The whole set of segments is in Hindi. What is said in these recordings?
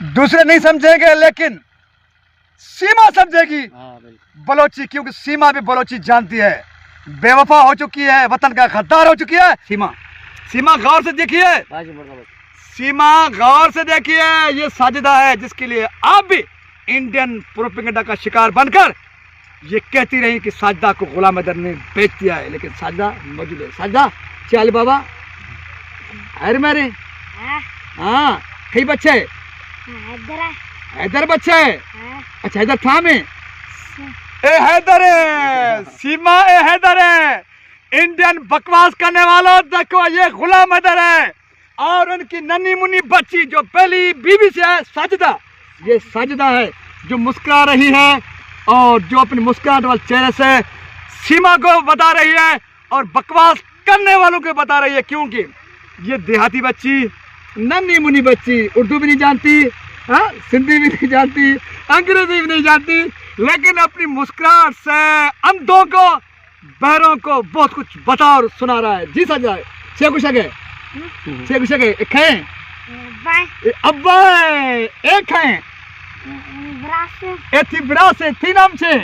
दूसरे नहीं समझेंगे लेकिन सीमा समझेगी बलोची, क्योंकि सीमा भी बलोची जानती है। बेवफा हो चुकी है, वतन का गद्दार हो चुकी है सीमा। सीमा गौर से देखिए, सीमा गौर से देखिए, ये साजिदा है जिसके लिए आप भी इंडियन प्रोपेगेंडा का शिकार बनकर ये कहती रही कि साजिदा को गुलाम हैदर ने बेच दिया है, लेकिन साजिदा मौजूद है। साजिदा चाली बाबा अरे मेरे हाँ कई बच्चे हैदर बच्चे, अच्छा हैदर था में ए हैदर है, सीमा ए हैदर है। इंडियन बकवास करने वालों देखो, ये गुलाम हैदर है और उनकी नन्ही मुन्नी बच्ची जो पहली बीवी से है साजिदा। ये साजिदा है जो मुस्कुरा रही है और जो अपनी मुस्कुराहट वाले चेहरे से सीमा को बता रही है और बकवास करने वालों को बता रही है, क्योंकि ये देहाती बच्ची, नन्ही मुन्नी बच्ची उर्दू भी नहीं जानती, हाँ सिंधी भी नहीं जानती, अंग्रेजी भी नहीं जानती, लेकिन अपनी मुस्कुराहट से अंधों को, बहरों को बहुत कुछ बता और सुना रहा है। जी सजा छे कुछ है, छे कुछ है, एक है अब्बा एक है एथी ब्रासे थी नाम छे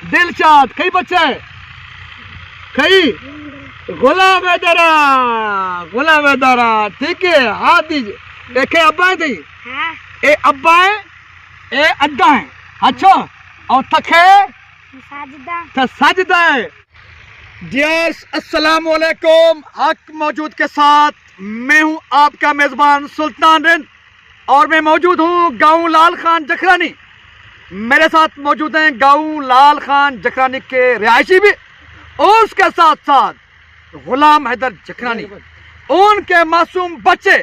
दिलशाद, कई बच्चे कई गुलाम हैदरा, गुलाम हैदरा ठीक है। हाँ दीजिए, एक है अब्बा थी ए अब्बा है ए अड्डा है, अच्छा और तक है साजिदा है। डियर्स अस्सलाम वालेकुम, हक मौजूद के साथ मैं हूं आपका मेज़बान सुल्तान रिंद और मैं मौजूद हूं गांव लाल खान जखरानी। मेरे साथ मौजूद हैं गांव लाल खान जखरानी के रिहायशी भी और उसके साथ साथ गुलाम हैदर जखरानी, उनके मासूम बच्चे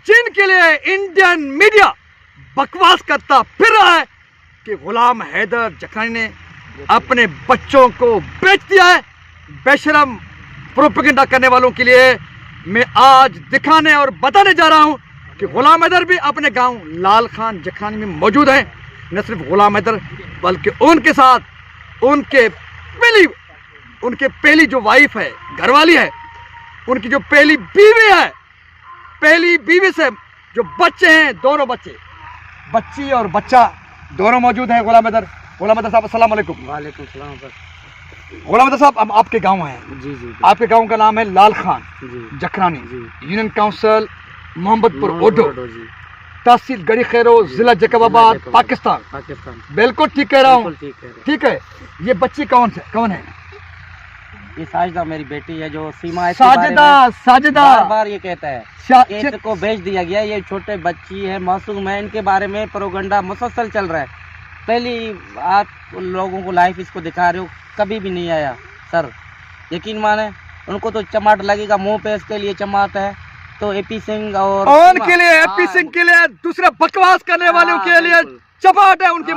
जिनके लिए इंडियन मीडिया बकवास करता फिर रहा है कि गुलाम हैदर जखरानी ने अपने बच्चों को बेच दिया है। बेशरम प्रोपेगेंडा करने वालों के लिए मैं आज दिखाने और बताने जा रहा हूं कि गुलाम हैदर भी अपने गांव लाल खान जखरानी में मौजूद है। न सिर्फ गुलाम हैदर बल्कि उनके साथ उनके पहली जो वाइफ है, घरवाली है, उनकी जो पहली बीवी है, पहली बीवी से जो बच्चे हैं, दोनों बच्चे, बच्ची और बच्चा दोनों मौजूद हैं। गुलाम हैदर साहब अस्सलाम वालेकुम। वालेकुम सलाम। गुलाम हैदर साहब, हम आपके गांव हैं। जी जी। आपके गांव का नाम है लाल खान जखरानी, यूनियन काउंसिल मोहम्मदपुर ओडो, तहसील गड़ी खैरो, जिला जैकबाबाद, पाकिस्तान। बिल्कुल ठीक कह रहा हूँ, ठीक है। ये बच्ची कौन है? ये साजिदा मेरी बेटी है जो सीमा साजिदा बार ये कहता है कि इसको बेच दिया गया। ये छोटे बच्ची है, मासूम है, इनके बारे में प्रोपेगेंडा मुसलसल चल रहा है। पहली आप लोगों को लाइव इसको दिखा रहे हो, कभी भी नहीं आया सर, यकीन माने। उनको तो चमाट लगेगा मुंह पे, इसके लिए चमाट है तो एपी सिंह और उनके लिए, एपी सिंह के लिए, दूसरा बकवास करने वालों के लिए चमाट है। उनके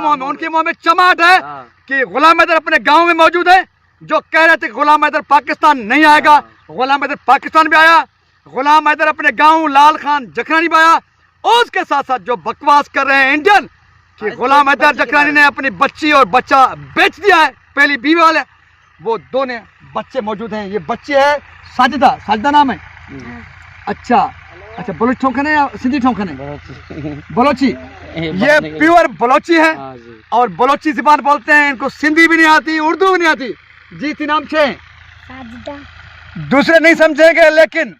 मुंह में चमाट है कि गुलाम हैदर अपने गांव में मौजूद है। जो कह रहे थे गुलाम हैदर पाकिस्तान नहीं आएगा, गुलाम हैदर पाकिस्तान भी आया। गुलाम हैदर अपने गांव लाल खान जखरानी भी आया। और उसके साथ साथ जो बकवास कर रहे हैं इंडियन कि गुलाम हैदर जखरानी ने अपनी बच्ची और बच्चा बेच दिया है, पहली बीवी वाले, वो दोनों बच्चे मौजूद हैं। ये बच्ची है साजिदा नाम है। अच्छा, बलोच ठोंकन है या सिंधी ठोंकन है? बलोची। ये प्योर बलोची है और बलोची ज़बान बोलते हैं। इनको सिंधी भी नहीं आती, उर्दू भी नहीं आती। जी थी नाम छे दूसरे नहीं समझेंगे लेकिन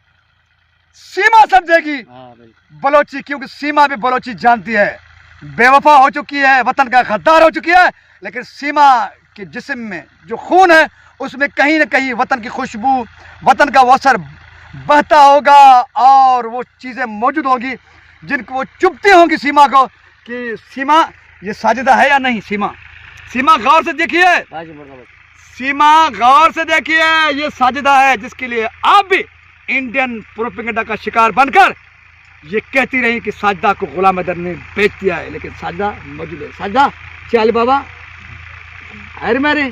सीमा समझेगी बलोची, क्योंकि सीमा भी बलोची जानती है। बेवफा हो चुकी है, वतन का गद्दार हो चुकी है, लेकिन सीमा के जिस्म में जो खून है उसमें कहीं न कहीं वतन की खुशबू, वतन का असर बहता होगा और वो चीज़ें मौजूद होंगी जिनको वो चुपती होंगी सीमा को कि सीमा ये साजिदा है या नहीं। सीमा गौर से देखिए, सीमा गौर से देखिए, ये साजिदा है जिसके लिए आप भी इंडियन प्रोपेगेंडा का शिकार बनकर ये कहती रही कि साजिदा को गुलाम हैदर ने बेच दिया है, लेकिन साजिदा मौजूद है। साजिदा चाली बाबा अरे मेरे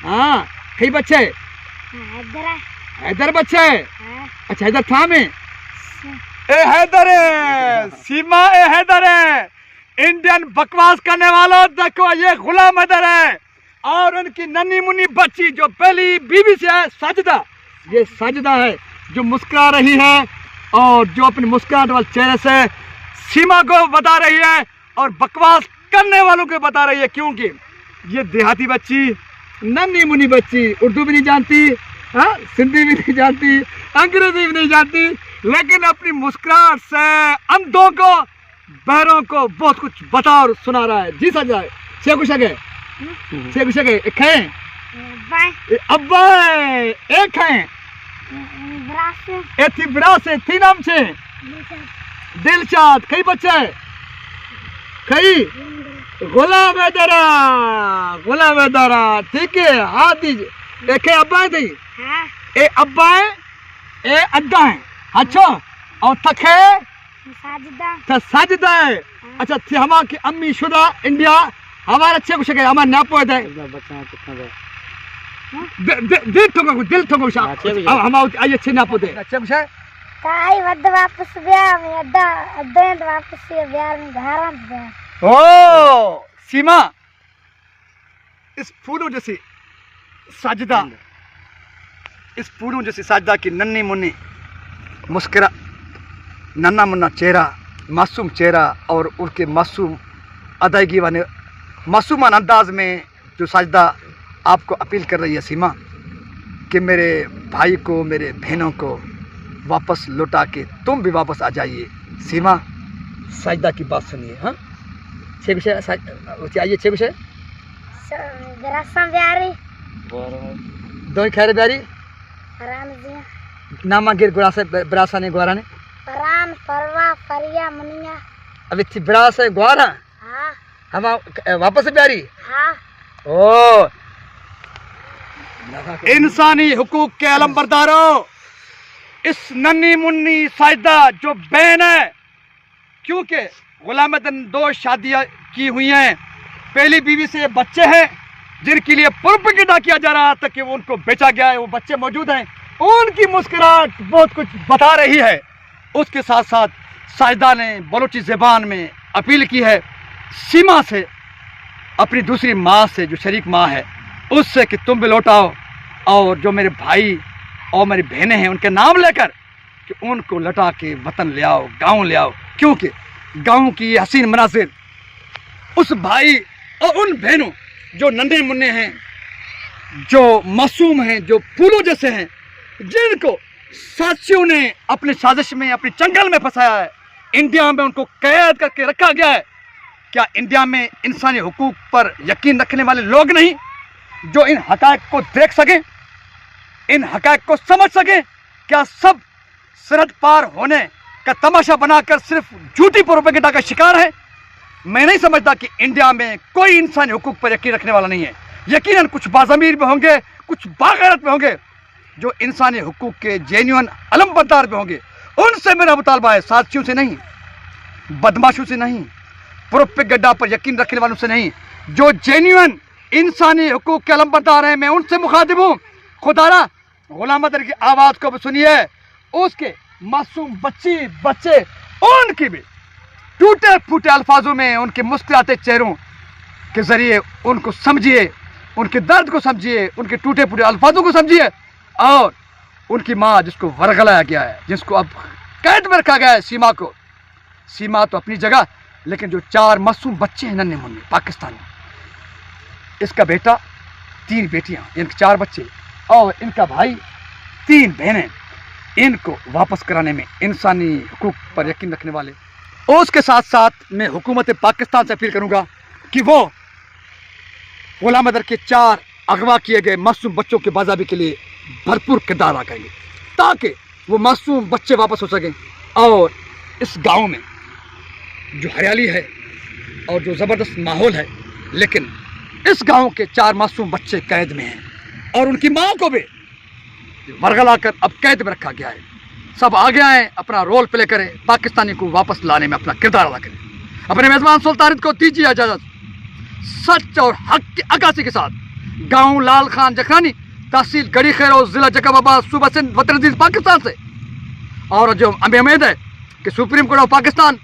हाँ कई बच्चे हैदर बच्चे, अच्छा हैदर था में ए हैदर है, सीमा ए हैदर है। इंडियन बकवास करने वालों देखो, ये गुलाम हैदर है और उनकी नन्ही मुन्नी बच्ची जो पहली बीवी से है साजिदा। ये साजिदा है जो मुस्कुरा रही है और जो अपनी मुस्कुराहट वाले चेहरे से सीमा को बता रही है और बकवास करने वालों को बता रही है, क्योंकि ये देहाती बच्ची, नन्ही मुन्नी बच्ची, उर्दू भी नहीं जानती, हाँ, सिंधी भी नहीं जानती, अंग्रेजी भी नहीं जानती, लेकिन अपनी मुस्कुराहट से अंधों को, बहरों को बहुत कुछ बता और सुना रहा है। जी सजा है छे कुछ है, छे कुछ है, एक है अब्बा एक है एथी बड़ा से थी नाम छे दिलशाद, कई बच्चे है, कई गुलाम है दरा, ठीक है, हाथ दीजिए। एक है अब्बा है थी, ए अब्बा है, ए अद्दा है, अच्छा, और तक है साजिदा है, अच्छा थी हमारी अम्मी शुदा इंडिया, हमारे अच्छे कुछ है, हमारे नापो है दिल ठोको हम आइए अच्छे नापो दे अच्छे कुछ है काई वद वापस ब्याह में अड्डा वापस से ब्याह में घारा। ओ सीमा, इस फूलों जैसी साजिदा, इस फूलों जैसी साजिदा की नन्ही मुन्नी मुस्कुरा, नन्ना मुन्ना चेहरा, मासूम चेहरा, और उनके मासूम अदायगी वाले मासूमान अंदाज में जो साजिदा आपको अपील कर रही है सीमा, कि मेरे भाई को, मेरे बहनों को वापस लौटा के तुम भी वापस आ जाइए। सीमा, साजिदा की बात सुनिए। हाँ, छः विषय आइए, छः विषय दो खैर ब्यारी नामा गिर गुड़ा से बरासा ने ग्वारा ने परान परवा फरिया मुनिया अभी थी बड़ा से ग्वारा। हाँ हम वापस ब्यारी। हाँ ओ इंसानी हुकूक के अलम बरदारों, इस नन्ही मुन्नी साजिदा जो बहन है, क्योंकि गुलामतन 2 शादियां की हुई हैं, पहली बीवी से बच्चे हैं जिनके लिए प्रोपेगेंडा किया जा रहा था कि वो उनको बेचा गया है, वो बच्चे मौजूद हैं, उनकी मुस्कुराहट बहुत कुछ बता रही है। उसके साथ साथ साजिदा ने बलोची ज़बान में अपील की है सीमा से, अपनी दूसरी माँ से जो शरीक माँ है उससे, कि तुम भी लौटाओ और जो मेरे भाई और मेरी बहनें हैं उनके नाम लेकर कि उनको लौटा के वतन ले आओ, गाँव ले आओ, क्योंकि गाँव की ये हसीन मनाजिर उस भाई और उन बहनों जो नन्हे मुन्ने हैं, जो मासूम हैं, जो फूलों जैसे हैं, जिनको साथियों ने अपनी साजिश में, अपनी चंगल में फंसाया है, इंडिया में उनको कैद करके रखा गया है। क्या इंडिया में इंसानी हुकूक पर यकीन रखने वाले लोग नहीं, जो इन हक़ाइक़ को देख सकें, इन हक़ाइक़ को समझ सकें? क्या सब सरहद पार होने का तमाशा बनाकर सिर्फ झूठी प्रोपेगेंडा का शिकार है? मैं नहीं समझता कि इंडिया में कोई इंसानी हुकूक पर यकीन रखने वाला नहीं है। यकीनन कुछ बाज़मीर में होंगे, कुछ बागैरत में होंगे, जो इंसानी हुकूक के जेन्युइन अलमबरदार में होंगे। उनसे मेरा मुतालबा है, साथियों से नहीं, बदमाशों से नहीं, प्रोपेगेंडा पर यकीन रखने वालों से नहीं, जो जेन्युइन इंसानी हुकूक के अलमबरदार हैं, मैं उनसे मुखातिब हूँ। खुदारा गुलाम अदर की आवाज़ को भी सुनिए, उसके मासूम बच्चे उनकी भी टूटे फूटे अल्फाजों में, उनके मुस्कुराते चेहरों के ज़रिए उनको समझिए, उनके दर्द को समझिए, उनके टूटे फूटे अल्फाजों को समझिए, और उनकी माँ जिसको वरगलाया गया है, जिसको अब कैद में रखा गया है, सीमा तो अपनी जगह, लेकिन जो 4 मासूम बच्चे हैं नन्हे मुन्ने पाकिस्तानी, इसका बेटा, 3 बेटियाँ, इनके 4 बच्चे, और इनका भाई, 3 बहनें, इनको वापस कराने में इंसानी हुकूक पर यकीन रखने वाले। और उसके साथ साथ मैं हुकूमत पाकिस्तान से अपील करूँगा कि वो गुलाम अदर के 4 अगवा किए गए मासूम बच्चों के बाज़ाबी के लिए भरपूर किरदार अदा करेंगे, ताकि वो मासूम बच्चे वापस हो सकें, और इस गांव में जो हरियाली है और जो ज़बरदस्त माहौल है, लेकिन इस गांव के 4 मासूम बच्चे कैद में हैं, और उनकी माँ को भी वरगला कर अब कैद में रखा गया है। सब आगे आए, अपना रोल प्ले करें, पाकिस्तानी को वापस लाने में अपना किरदार अदा करें। अपने मेज़बान सुल्तानियत को दीजिए इजाज़त, सच और हक की अक्कासी के साथ। गाँव लाल खान जखरानी, तहसील गड़ी खैरो, ज़िला जकाबाबाद, सूबा सिंध, वतन अज़ीज़ पाकिस्तान से। और जो हमें उम्मीद है कि supreme court of Pakistan,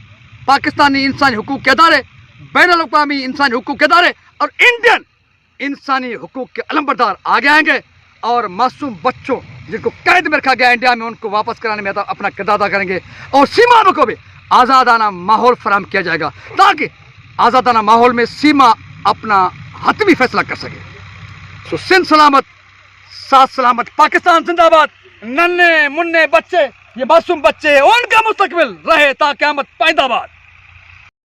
Pakistani इंसानी हुकूक के अदारे, बैनुल अक़वामी इंसानी हुकूक के अदारे और इंडियन इंसानी हुकूक के अलमबरदार आगे आएंगे, और मासूम बच्चों जिनको कैद में रखा गया इंडिया में, उनको वापस कराने में अपना किरदार अदा करेंगे, और सीमा को भी आज़ादाना माहौल फराहम किया जाएगा, ताकि आज़ादाना माहौल में सीमा अपना हतमी फैसला कर सके। सो सिंध सलामत, साथ सलामत, पाकिस्तान जिंदाबाद। नन्हे मुन्ने बच्चे, ये मासूम बच्चे, उनका मुस्तकबिल रहे ता क़यामत पैदाबाद।